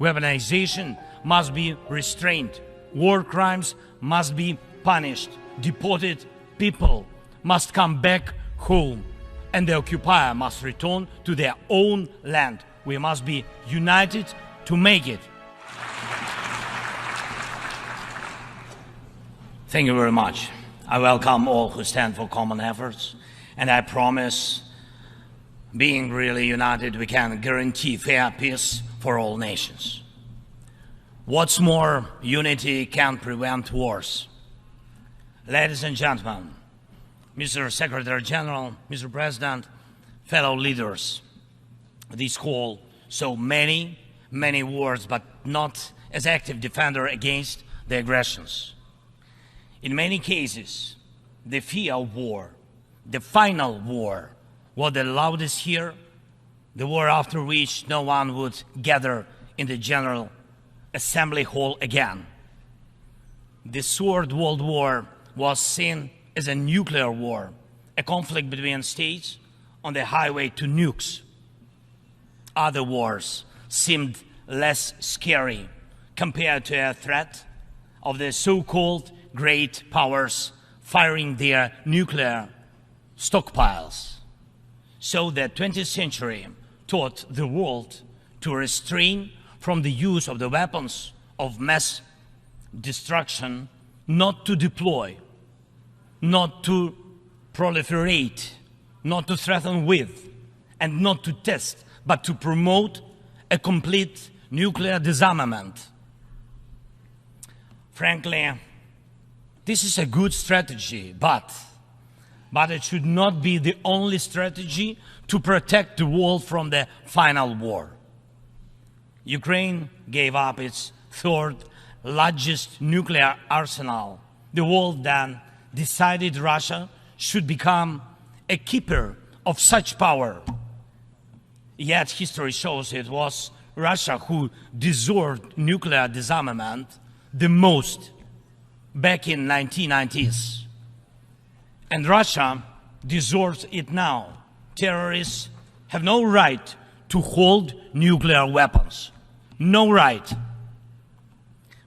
Weaponization must be restrained. War crimes must be punished. Deported people must come back home. And the occupier must return to their own land. We must be united to make it. Thank you very much. I welcome all who stand for common efforts, and I promise, being really united, we can guarantee fair peace for all nations. What's more, unity can prevent wars. Ladies and gentlemen, Mr. Secretary General, Mr. President, fellow leaders, this call saw many wars, but not as active defender against the aggressions. In many cases, the fear of war, the final war, was the loudest here, the war after which no one would gather in the General Assembly Hall again. The Third World War was seen as a nuclear war, a conflict between states on the highway to nukes. Other wars seemed less scary compared to a threat of the so-called great powers firing their nuclear stockpiles. So the 20th century taught the world to restrain from the use of the weapons of mass destruction, not to deploy, not to proliferate, not to threaten with, and not to test, but to promote a complete nuclear disarmament. Frankly, this is a good strategy, but it should not be the only strategy to protect the world from the final war. Ukraine gave up its third largest nuclear arsenal. The world then decided Russia should become a keeper of such power. Yet history shows it was Russia who deserved nuclear disarmament the most back in 1990s. And Russia deserves it now. Terrorists have no right to hold nuclear weapons. No right.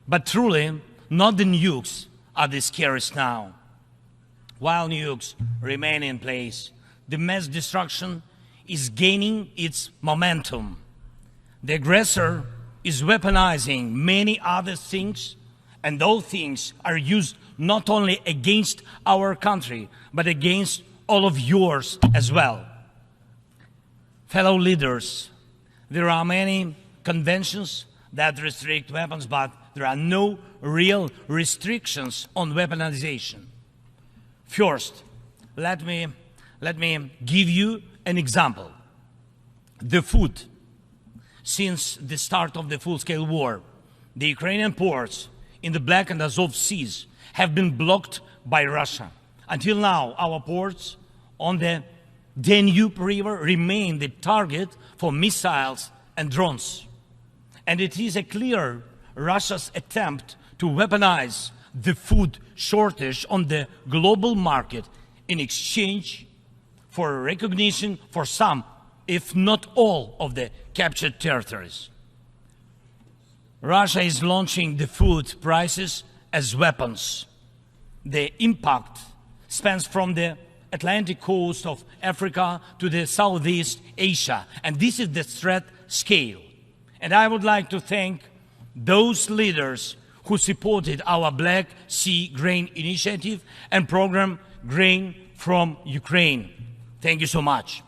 But truly, not the nukes are the scariest now. While nukes remain in place, the mass destruction is gaining its momentum. The aggressor is weaponizing many other things, and those things are used not only against our country, but against all of yours as well. Fellow leaders, there are many conventions that restrict weapons, but there are no real restrictions on weaponization. First, let me give you an example. The food. Since the start of the full-scale war, the Ukrainian ports in the Black and Azov Seas have been blocked by Russia. Until now, our ports on the Danube River remain the target for missiles and drones. And it is a clear Russia's attempt to weaponize the food shortage on the global market in exchange for recognition for some, if not all, of the captured territories. Russia is launching the food prices as weapons. The impact spans from the Atlantic coast of Africa to the Southeast Asia, and this is the threat scale. And I would like to thank those leaders who supported our Black Sea Grain Initiative and program Grain from Ukraine. Thank you so much.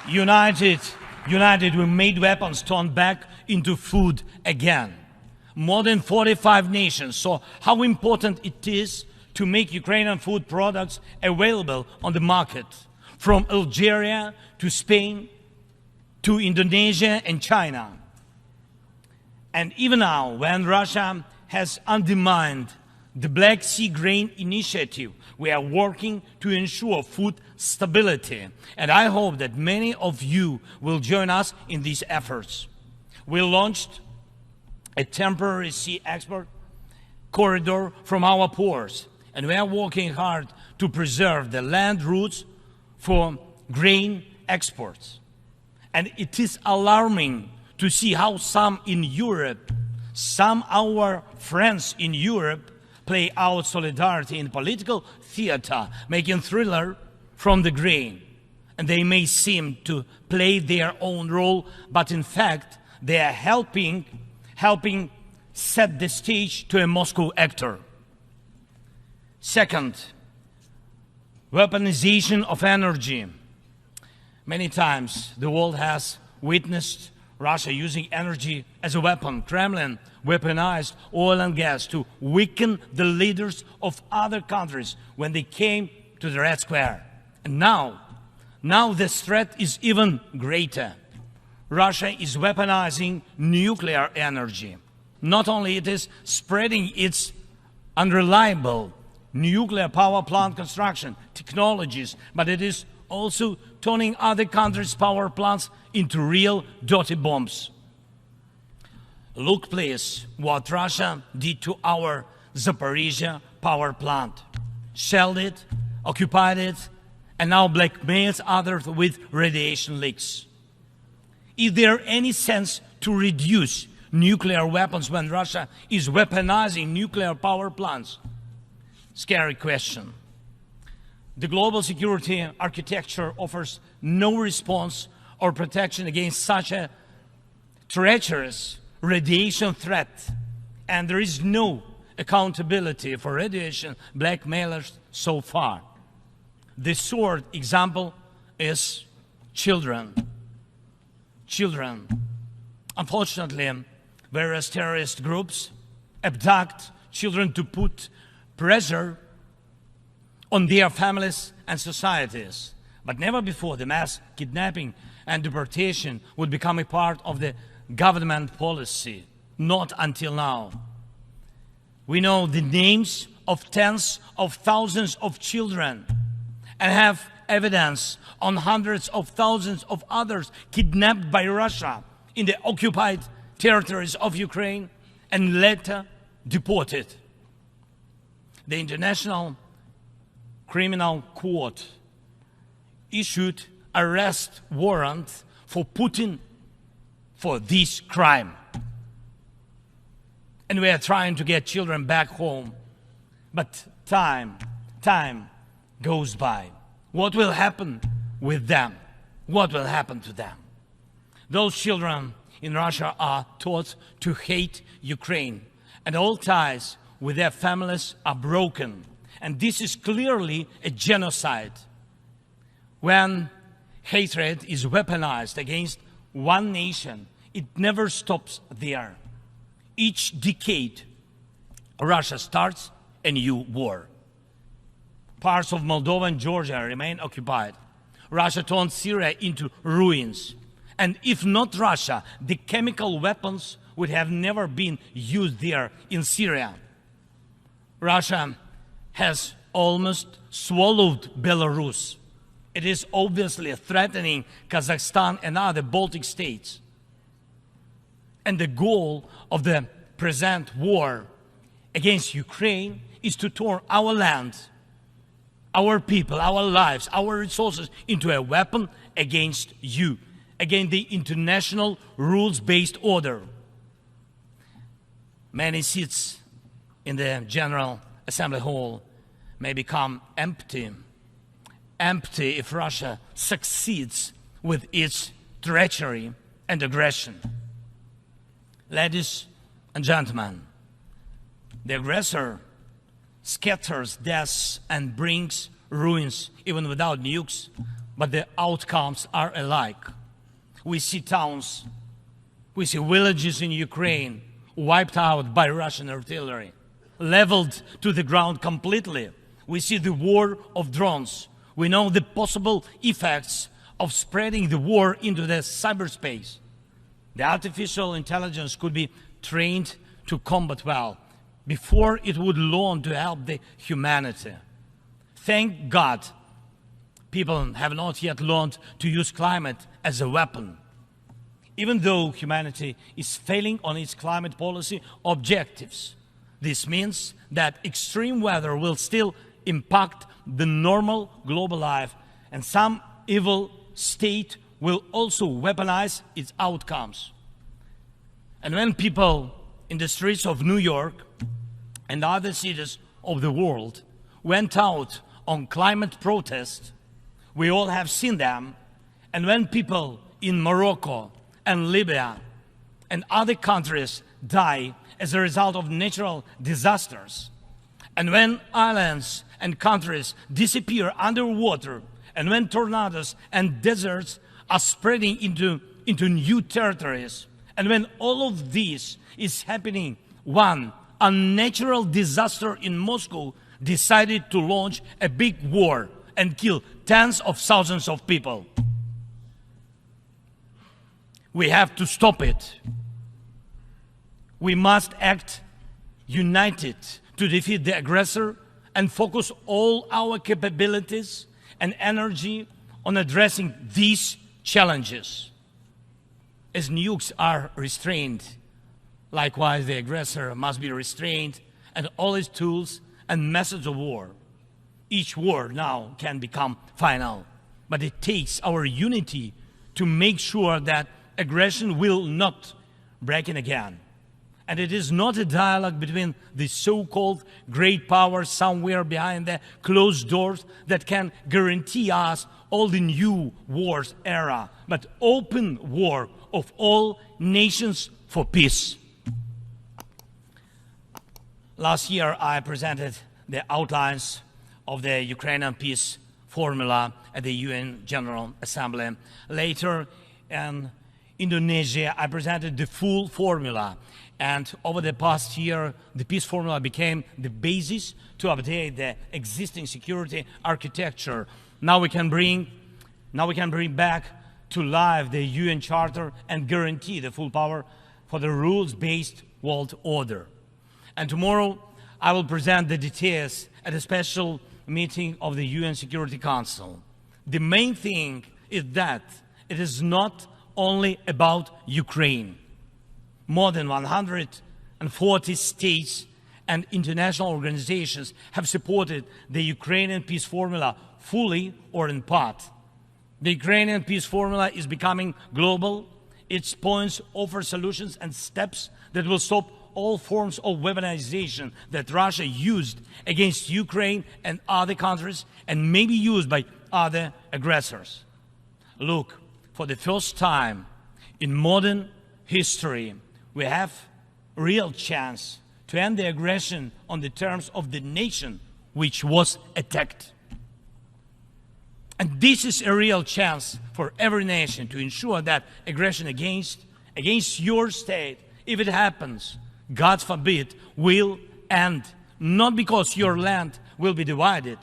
United, we made weapons turn back into food again. More than 45 nations saw how important it is to make Ukrainian food products available on the market, from Algeria to Spain to Indonesia and China. And even now, when Russia has undermined the Black Sea Grain Initiative, we are working to ensure food stability. And I hope that many of you will join us in these efforts. We launched a temporary sea export corridor from our ports, and we are working hard to preserve the land routes for grain exports. And it is alarming to see how some in Europe, some our friends in Europe, play out solidarity in political theater, making thriller from the grain. And they may seem to play their own role, but in fact, they are helping set the stage to a Moscow actor. Second, weaponization of energy. Many times the world has witnessed Russia using energy as a weapon. Kremlin weaponized oil and gas to weaken the leaders of other countries when they came to the Red Square. And now this threat is even greater. Russia is weaponizing nuclear energy. Not only it is spreading its unreliable nuclear power plant construction technologies, but it is also turning other countries' power plants into real dirty bombs. Look, please, what Russia did to our Zaporizhia power plant. Shelled it, occupied it, and now blackmails others with radiation leaks. Is there any sense to reduce nuclear weapons when Russia is weaponizing nuclear power plants? Scary question. The global security architecture offers no response or protection against such a treacherous radiation threat, and there is no accountability for radiation blackmailers so far. The short example is children. Unfortunately, various terrorist groups abduct children to put pressure on their families and societies. But never before the mass kidnapping and deportation would become a part of the government policy. Not until now. We know the names of tens of thousands of children and have evidence on hundreds of thousands of others kidnapped by Russia in the occupied territories of Ukraine and later deported. The International Criminal Court issued arrest warrant for Putin for this crime. And we are trying to get children back home. But time goes by. What will happen with them? What will happen to them? Those children in Russia are taught to hate Ukraine, and all ties with their families are broken. And this is clearly a genocide. When hatred is weaponized against one nation, it never stops there. Each decade, Russia starts a new war. Parts of Moldova and Georgia remain occupied. Russia turned Syria into ruins. And if not Russia, the chemical weapons would have never been used there in Syria. Russia has almost swallowed Belarus. It is obviously threatening Kazakhstan and other Baltic states. And the goal of the present war against Ukraine is to turn our land, our people, our lives, our resources into a weapon against you, against the international rules-based order. Many seats in the General Assembly Hall may become empty if Russia succeeds with its treachery and aggression. Ladies and gentlemen, the aggressor scatters deaths and brings ruins even without nukes, but the outcomes are alike. We see towns, we see villages in Ukraine wiped out by Russian artillery, leveled to the ground completely. We see the war of drones. We know the possible effects of spreading the war into the cyberspace. The artificial intelligence could be trained to combat well before it would learn to help the humanity. Thank God, people have not yet learned to use climate as a weapon. Even though humanity is failing on its climate policy objectives, this means that extreme weather will still impact the normal global life, and some evil state will also weaponize its outcomes. And when people in the streets of New York and other cities of the world went out on climate protest, we all have seen them. And when people in Morocco and Libya and other countries die as a result of natural disasters, and when islands and countries disappear underwater, and when tornadoes and deserts are spreading into new territories, and when all of this is happening, one unnatural disaster in Moscow decided to launch a big war and kill tens of thousands of people. We have to stop it. We must act united to defeat the aggressor and focus all our capabilities and energy on addressing these challenges. As nukes are restrained, likewise the aggressor must be restrained, and all his tools and methods of war. Each war now can become final, but it takes our unity to make sure that aggression will not break in again. And it is not a dialogue between the so-called great powers somewhere behind the closed doors that can guarantee us all the new wars era, but open war of all nations for peace. Last year, I presented the outlines of the Ukrainian peace formula at the UN General Assembly. Later, in Indonesia, I presented the full formula. And over the past year, the peace formula became the basis to update the existing security architecture. Now we can bring back to life the UN Charter and guarantee the full power for the rules-based world order. And tomorrow, I will present the details at a special meeting of the UN Security Council. The main thing is that it is not only about Ukraine. More than 140 states and international organizations have supported the Ukrainian peace formula fully or in part. The Ukrainian peace formula is becoming global. Its points offer solutions and steps that will stop all forms of weaponization that Russia used against Ukraine and other countries and may be used by other aggressors. Look, for the first time in modern history, we have a real chance to end the aggression on the terms of the nation which was attacked. And this is a real chance for every nation to ensure that aggression against your state, if it happens, God forbid, will end. Not because your land will be divided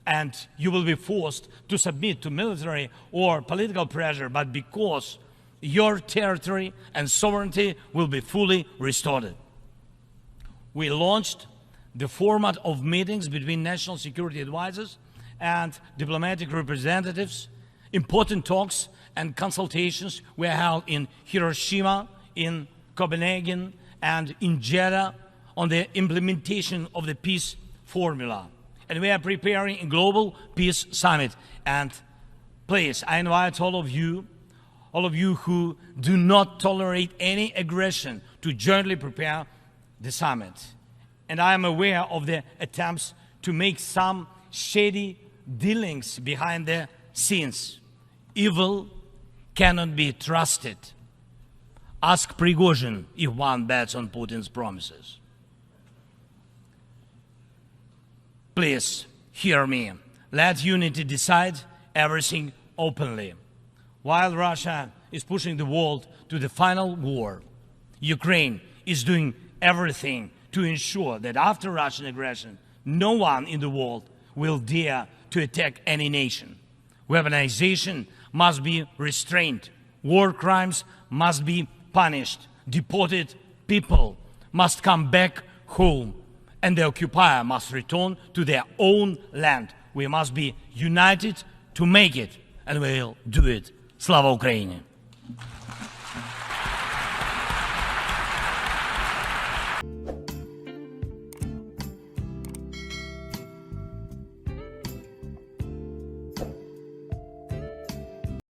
and you will be forced to submit to military or political pressure, but because your territory and sovereignty will be fully restored. We launched the format of meetings between national security advisors and diplomatic representatives. Important talks and consultations were held in Hiroshima, in Copenhagen, and in Jeddah on the implementation of the peace formula. And we are preparing a global peace summit. And please, I invite all of you who do not tolerate any aggression to jointly prepare the summit. And I am aware of the attempts to make some shady dealings behind the scenes. Evil cannot be trusted. Ask Prigozhin if one bets on Putin's promises. Please, hear me. Let unity decide everything openly. While Russia is pushing the world to the final war, Ukraine is doing everything to ensure that after Russian aggression, no one in the world will dare to attack any nation. Weaponization must be restrained. War crimes must be punished. Deported people must come back home. And the occupier must return to their own land. We must be united to make it. And we'll do it. Slava Ukraini!